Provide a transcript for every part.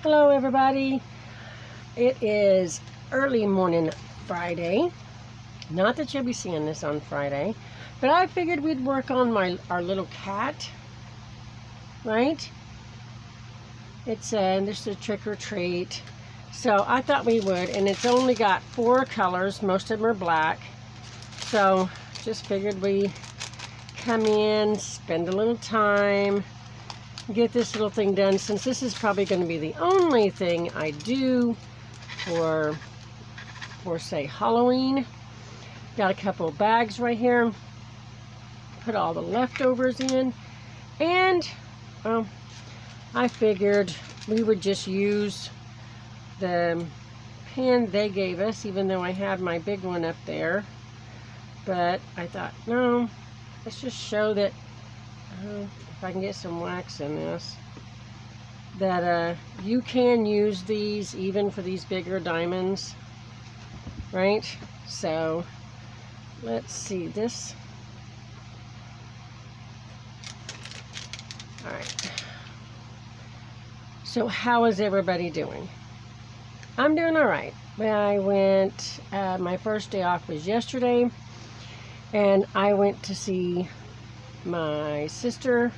Hello everybody. It is early morning Friday. Not that you'll be seeing this on Friday, but I figured we'd work on our little cat, right? It's just a trick or treat. So I thought we would, and it's only got 4 colors. Most of them are black. So just figured we come in, spend a little time, get this little thing done, since this is probably going to be the only thing I do for say Halloween. Got a couple of bags right here, put all the leftovers in, and I figured we would just use the pan they gave us, even though I had my big one up there. But I thought, no, let's just show that if I can get some wax in this, that you can use these even for these bigger diamonds, right? So let's see this. All right. So how is everybody doing? I'm doing all right. I went, my first day off was yesterday, and I went to see my sister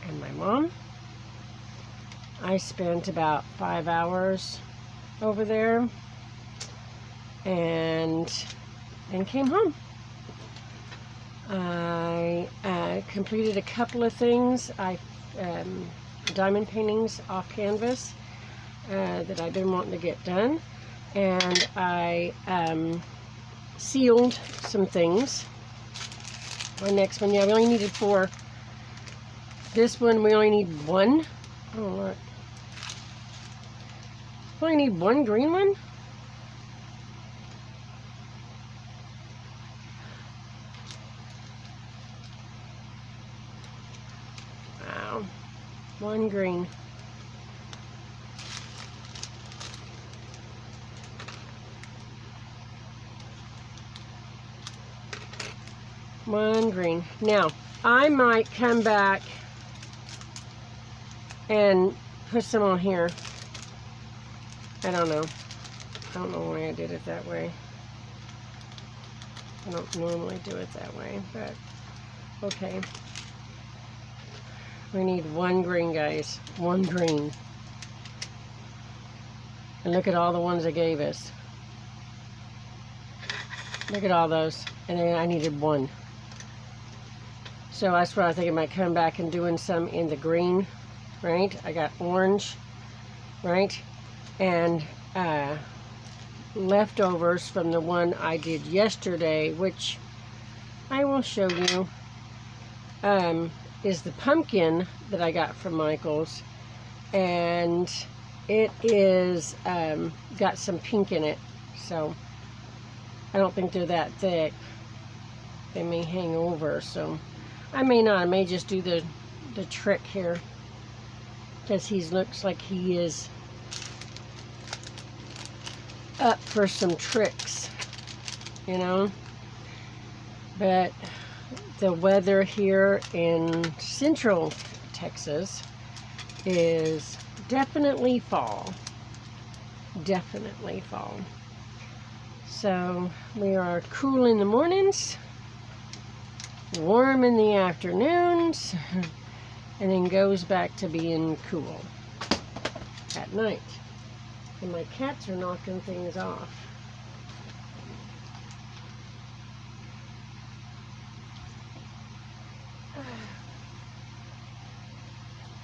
and my mom. I spent about 5 hours over there and came home. I completed a couple of things. Diamond paintings off canvas that I've been wanting to get done, and I sealed some things. My next one, yeah, we only needed 4. This one we only need 1. Oh look, we only need 1 green one. Wow, 1 green. One green. Now, I might come back and put some on here. I don't know. I don't know why I did it that way. I don't normally do it that way, but okay. We need 1 green, guys. 1 green. And look at all the ones they gave us. Look at all those. And then I needed 1. So that's what I think I might come back and doing some in the green, right? I got orange, right? And leftovers from the one I did yesterday, which I will show you, is the pumpkin that I got from Michael's. And it is got some pink in it. So I don't think they're that thick. They may hang over, so I may not. I may just do the trick here, because he looks like he is up for some tricks, you know. But the weather here in central Texas is definitely fall. Definitely fall. So we are cool in the mornings, warm in the afternoons, and then goes back to being cool at night. And my cats are knocking things off.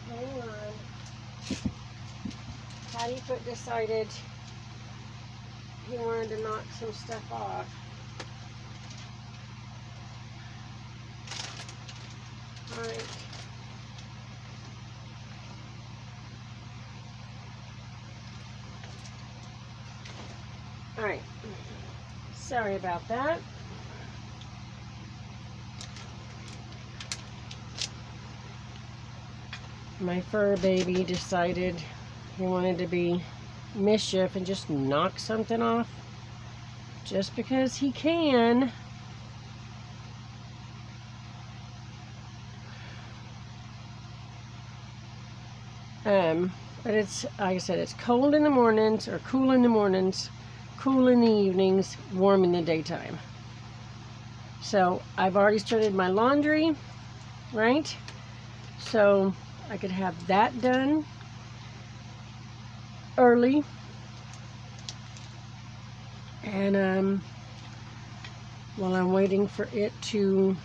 Hang on. Pattyfoot decided he wanted to knock some stuff off. Alright. Alright. Sorry about that. My fur baby decided he wanted to be mischief and just knock something off just because he can. But it's, like I said, it's cold in the mornings, or cool in the mornings, cool in the evenings, warm in the daytime. So I've already started my laundry, right? So I could have that done early. And while I'm waiting for it to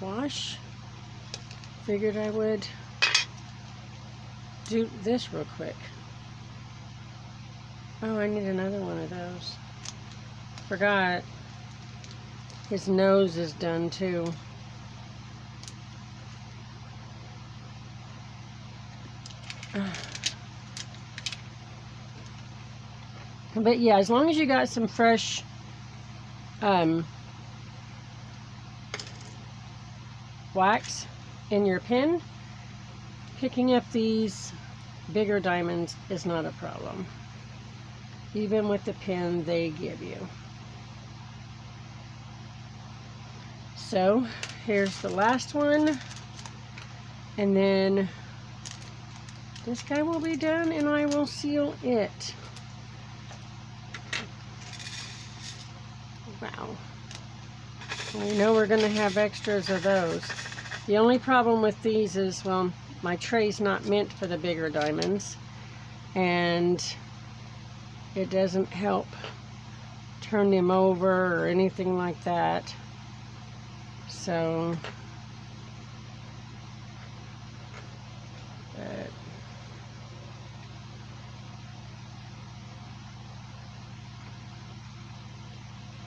wash, figured I would do this real quick. Oh, I need another one of those. Forgot. His nose is done too. But yeah, as long as you got some fresh wax in your pen, picking up these bigger diamonds is not a problem, even with the pen they give you. So here's the last one, and then this guy will be done and I will seal it. Wow. We know we're going to have extras of those. The only problem with these is, well, my tray's not meant for the bigger diamonds, and it doesn't help turn them over or anything like that. So,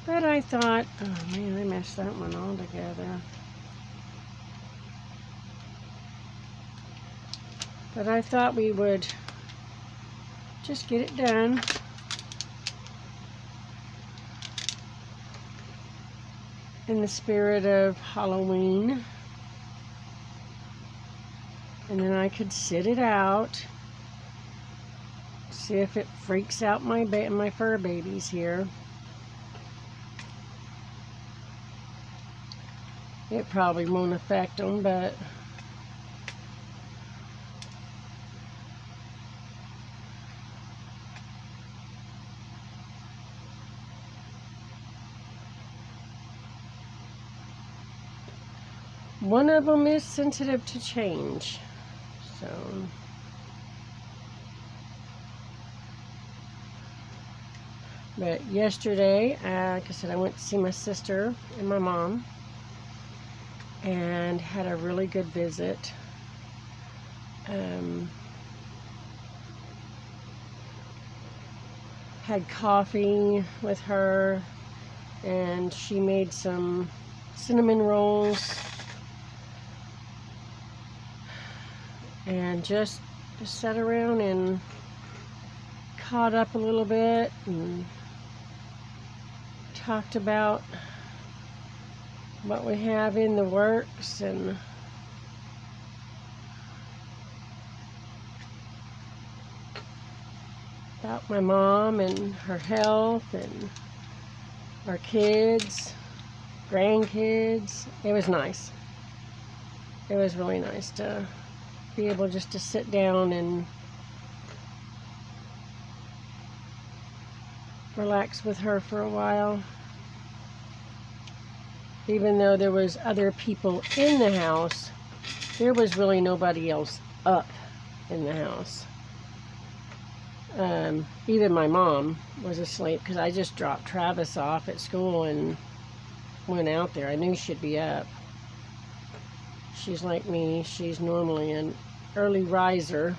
but I thought, oh man, I messed that one all together. But I thought we would just get it done. In the spirit of Halloween. And then I could sit it out. See if it freaks out my fur babies here. It probably won't affect them, but one of them is sensitive to change. So but yesterday, like I said, I went to see my sister and my mom and had a really good visit. Had coffee with her, and she made some cinnamon rolls, and just sat around and caught up a little bit and talked about what we have in the works and about my mom and her health and our kids, grandkids. It was nice. It was really nice to be able just to sit down and relax with her for a while. Even though there was other people in the house, there was really nobody else up in the house. Even my mom was asleep because I just dropped Travis off at school and went out there. I knew she'd be up. She's like me. She's normally an early riser.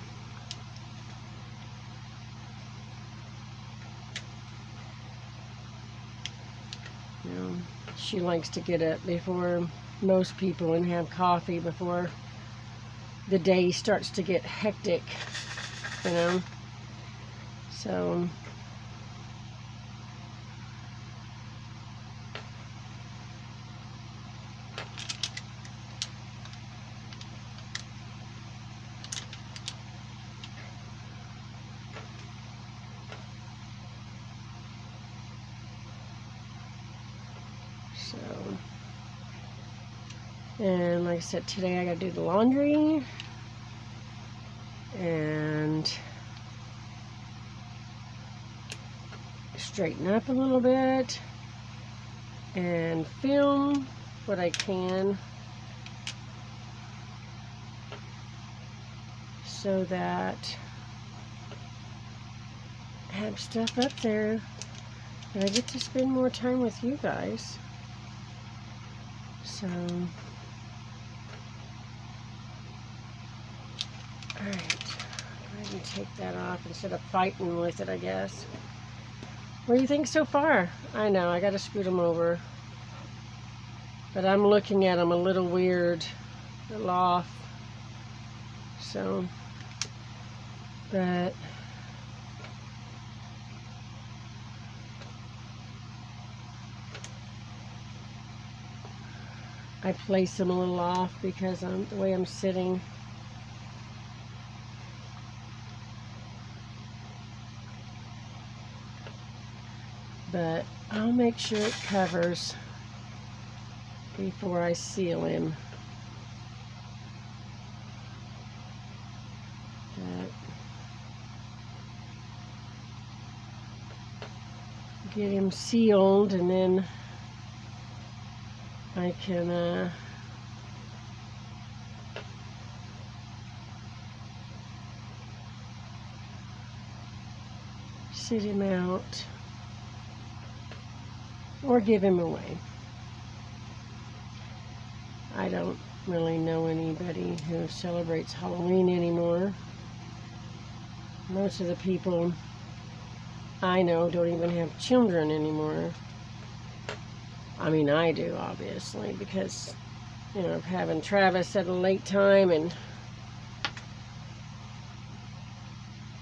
You know, she likes to get up before most people and have coffee before the day starts to get hectic, you know. So and like I said, today I gotta do the laundry, and and straighten up a little bit and film what I can so that I have stuff up there and I get to spend more time with you guys. So, alright, go ahead and take that off instead of fighting with it, I guess. What do you think so far? I know, I gotta scoot them over. But I'm looking at them a little weird, a little off. So, but I place them a little off because the way I'm sitting. But I'll make sure it covers before I seal him. Get him sealed, and then I can sit him out or give him away. I don't really know anybody who celebrates Halloween anymore. Most of the people I know don't even have children anymore. I mean, I do, obviously, because, you know, of having Travis at a late time and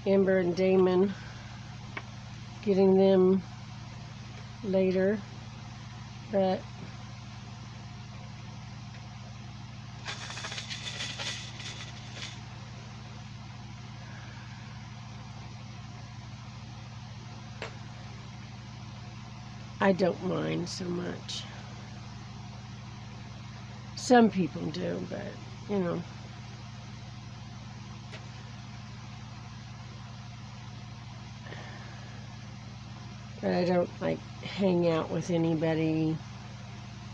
Amber and Damon getting them later. But I don't mind so much. Some people do, but, you know. But I don't, like, hang out with anybody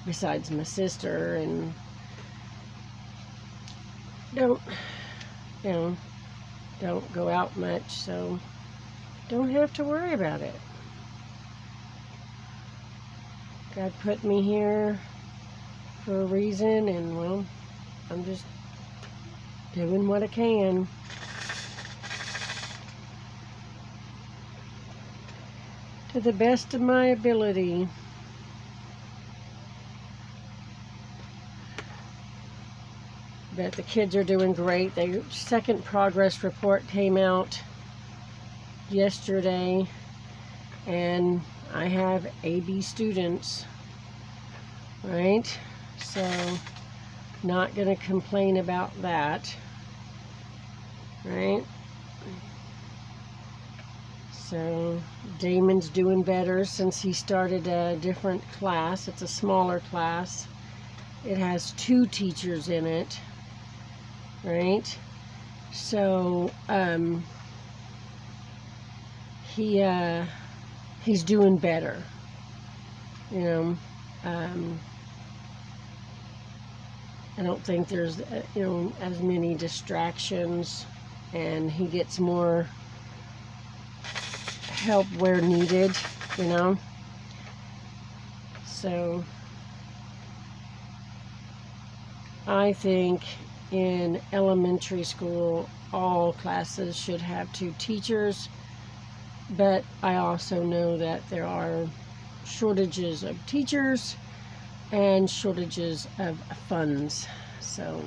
besides my sister, and don't, you know, don't go out much, so don't have to worry about it. God put me here for a reason, and, well, I'm just doing what I can. To the best of my ability. But the kids are doing great. The second progress report came out yesterday, and I have AB students, right? So, not going to complain about that, right? So, Damon's doing better since he started a different class. It's a smaller class. It has 2 teachers in it, right? So, he's doing better, you know. I don't think there's, you know, as many distractions, and he gets more help where needed, you know. So I think in elementary school all classes should have 2 teachers, but I also know that there are shortages of teachers and shortages of funds. So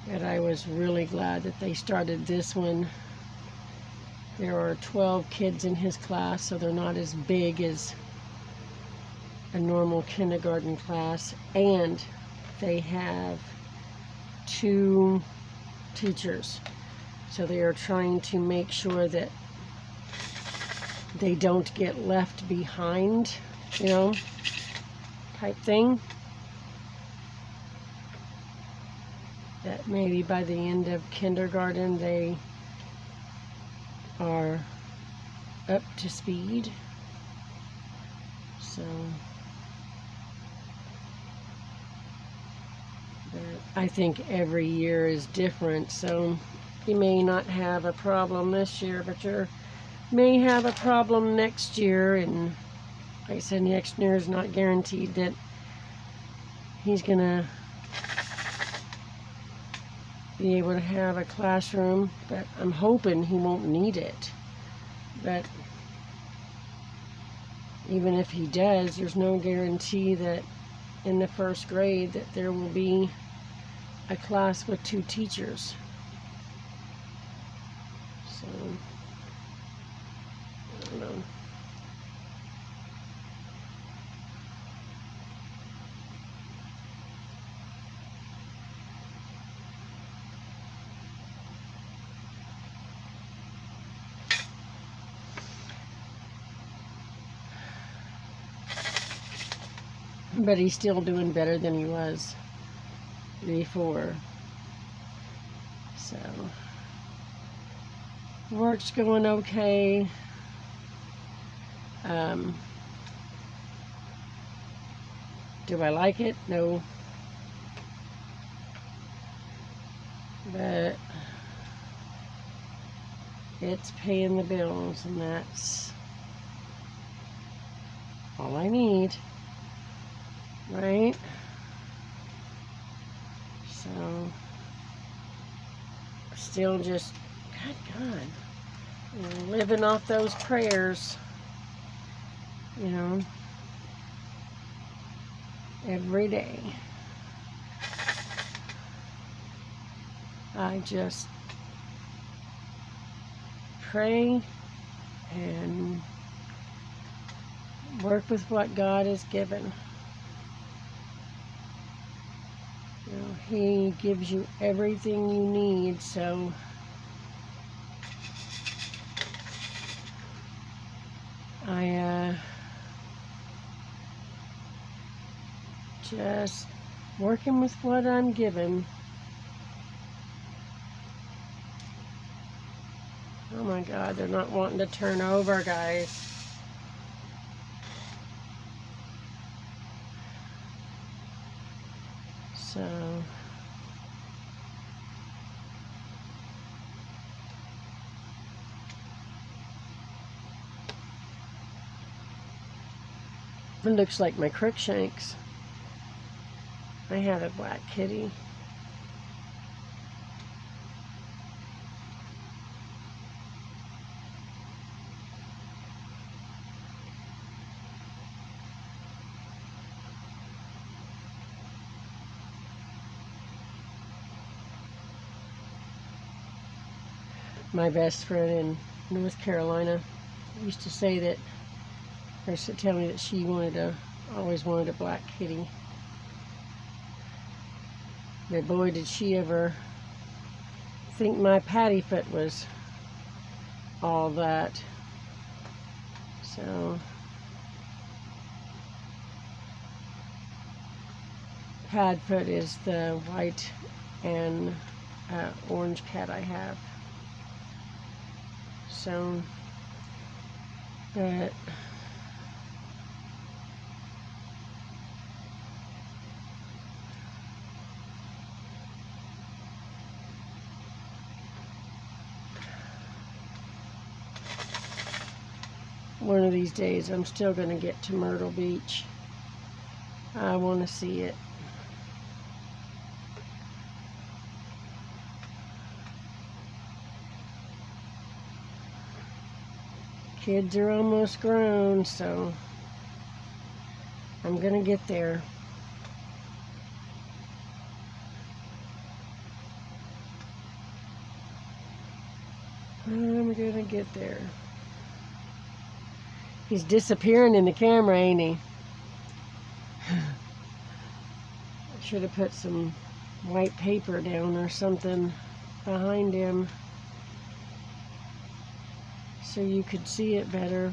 but I was really glad that they started this one. There are 12 kids in his class, so they're not as big as a normal kindergarten class, and they have 2 teachers. So they are trying to make sure that they don't get left behind, you know. type thing. That maybe by the end of kindergarten they are up to speed. So, but I think every year is different, so you may not have a problem this year, but you may have a problem next year. And like I said, next year is not guaranteed that he's gonna be able to have a classroom, but I'm hoping he won't need it. But even if he does, there's no guarantee that in the first grade that there will be a class with 2 teachers. So, I don't know. But he's still doing better than he was before. So, work's going okay. Do I like it? No. But it's paying the bills, and that's all I need. Right? So, still just, God, living off those prayers, you know, every day. I just pray and work with what God has given. You know, He gives you everything you need, so I just working with what I'm given. Oh my God, they're not wanting to turn over, guys. So, it looks like my Crookshanks. I have a black kitty. My best friend in North Carolina used to say that, or used to tell me that she always wanted a black kitty. But boy, did she ever think my Pattyfoot was all that. So, Padfoot is the white and orange cat I have. So, but one of these days I'm still going to get to Myrtle Beach. I want to see it. Kids are almost grown, so I'm going to get there. I'm going to get there. He's disappearing in the camera, ain't he? I should have put some white paper down or something behind him so you could see it better.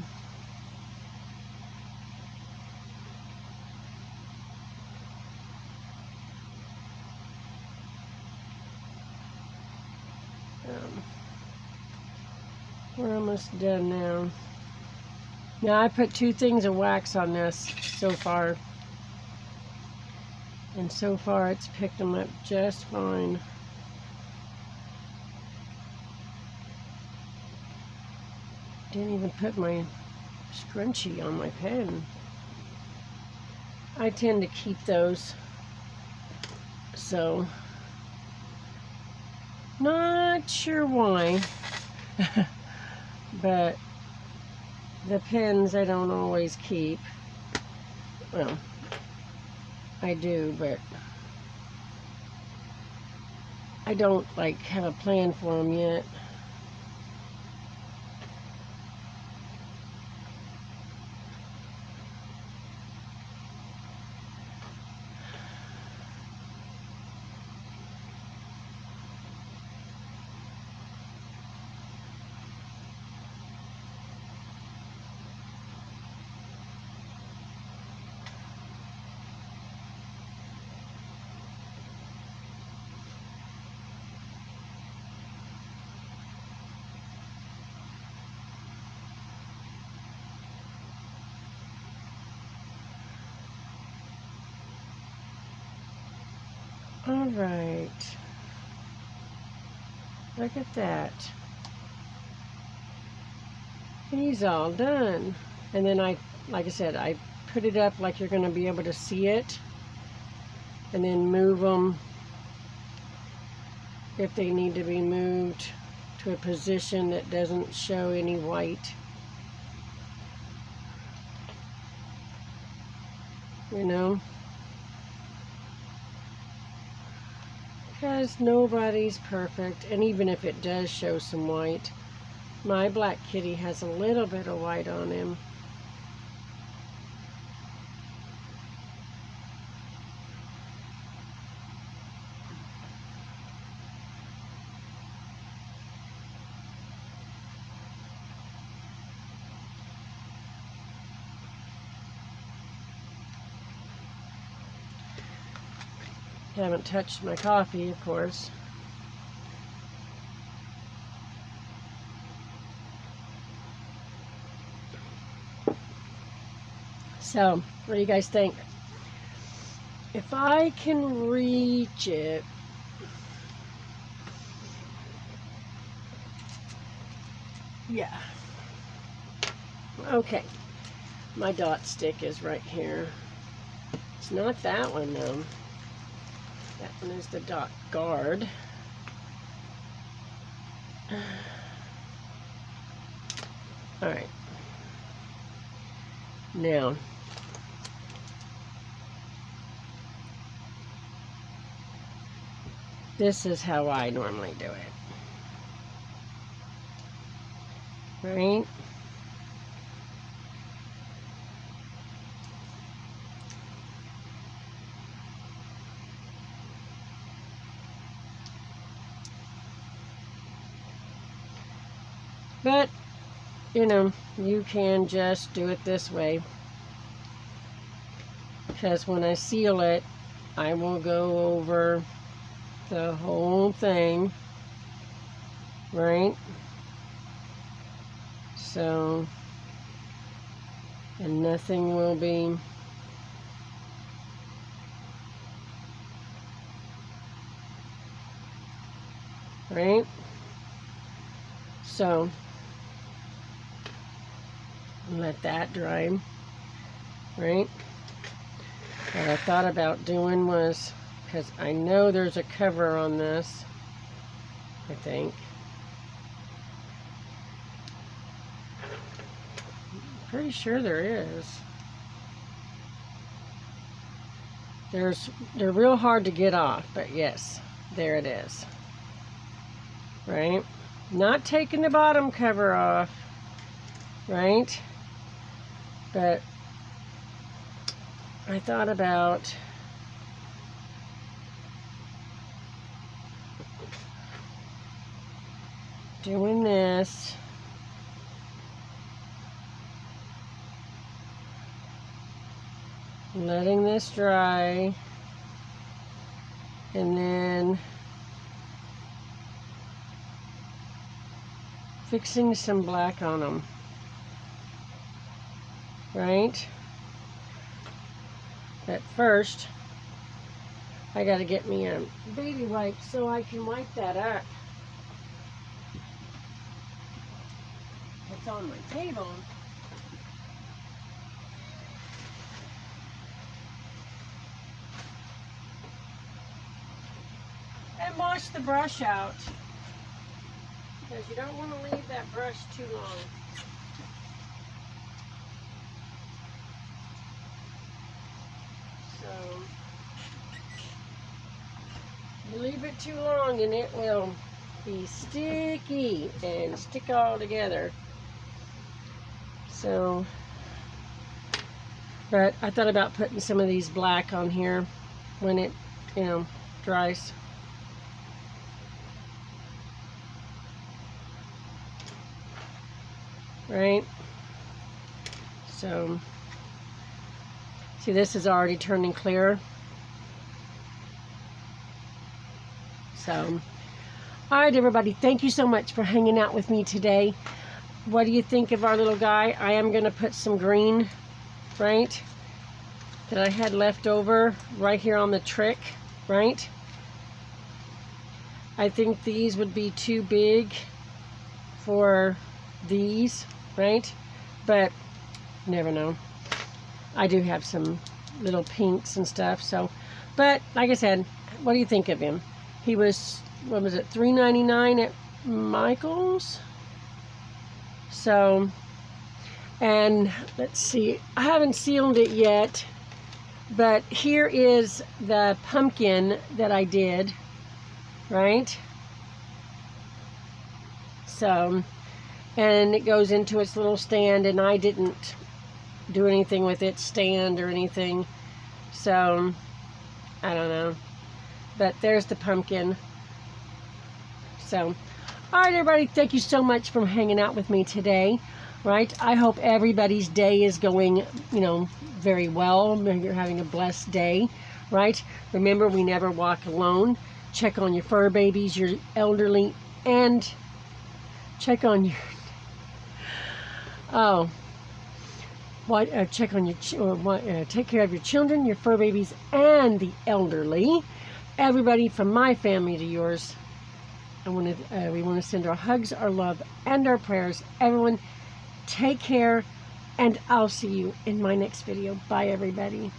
We're almost done now. Now I put 2 things of wax on this so far. And so far it's picked them up just fine. Didn't even put my scrunchie on my pen. I tend to keep those. So, not sure why. But the pens I don't always keep. Well, I do, but I don't like have a plan for them yet. All right. Look at that. He's all done. And then like I said, I put it up like you're going to be able to see it. And then move them if they need to be moved to a position that doesn't show any white. You know? Because nobody's perfect, and even if it does show some white, my black kitty has a little bit of white on him. Haven't touched my coffee, of course. So, what do you guys think? If I can reach it, yeah. Okay, my dot stick is right here. It's not that one though. That one is the dot guard. All right. Now, this is how I normally do it. Right? But, you know, you can just do it this way. Because when I seal it, I will go over the whole thing. Right? So, and nothing will be right? So, let that dry, right? What I thought about doing was, because I know there's a cover on this, I think. Pretty sure there is. They're real hard to get off, but yes, there it is. Right? Not taking the bottom cover off, right? But I thought about doing this. Letting this dry, and then fixing some black on them. Right? But first, I gotta get me a baby wipe so I can wipe that up. It's on my table. And wash the brush out, because you don't want to leave that brush too long. So you leave it too long and it will be sticky and stick all together. So, but I thought about putting some of these black on here when it, dries. Right? So, see, this is already turning clear. So, all right, everybody, thank you so much for hanging out with me today. What do you think of our little guy? I am going to put some green, right, that I had left over right here on the trick, right? I think these would be too big for these, right? But never know. I do have some little pinks and stuff, so. But like I said, what do you think of him? He was, what was it, $3.99 at Michael's? So, and let's see, I haven't sealed it yet, but here is the pumpkin that I did, right? So, and it goes into its little stand, and I didn't do anything with its stand or anything, so I don't know, but there's the pumpkin. So, all right, everybody, thank you so much for hanging out with me today, right? I hope everybody's day is going, very well. You're having a blessed day, right? Remember, we never walk alone. Check on your fur babies, your elderly, and check on your, check on your, take care of your children, your fur babies, and the elderly. Everybody from my family to yours. We want to send our hugs, our love, and our prayers. Everyone, take care, and I'll see you in my next video. Bye, everybody.